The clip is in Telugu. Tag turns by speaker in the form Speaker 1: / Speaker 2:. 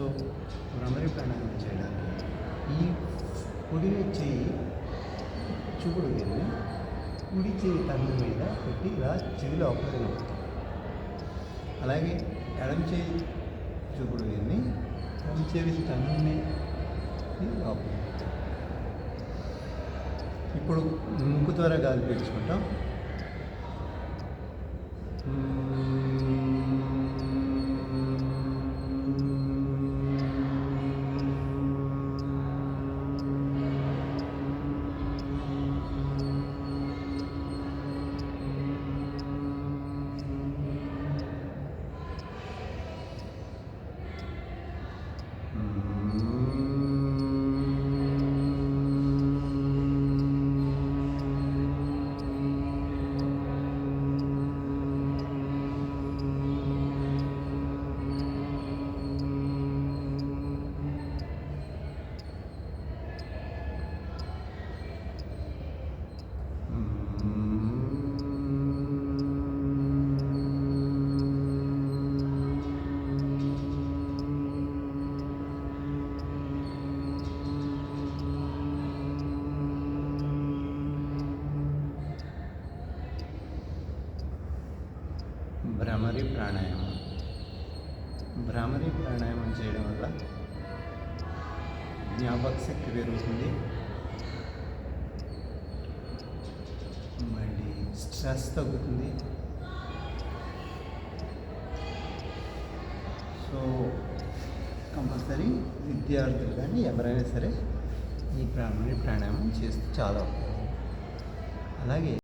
Speaker 1: సో భ్రమరి ప్రాణాయామం చేయడానికి ఈ కుడి చేయి చూపుడు వెళ్ళి కుడి చేయి కన్ను మీద పెట్టి ఇలా చెవి లోపలికి నొక్కుతాం. అలాగే ఎడమ చేయి చూపుడు వెళ్ళి ఎడమ చెవి కన్నుని లోపలికి నొక్కుతాం. ఇప్పుడు ముక్కు ద్వారా గాలి పీల్చుకుంటాం. భ్రమరి ప్రాణాయామం. భ్రమరి ప్రాణాయామం చేయడం వల్ల జ్ఞాపక శక్తి పెరుగుతుంది, మళ్ళీ స్ట్రెస్ తగ్గుతుంది. సో కంపల్సరీ విద్యార్థులు కానీ ఎవరైనా సరే ఈ భ్రమరి ప్రాణాయామం చేస్తే చాలా ఉపయోగం. అలాగే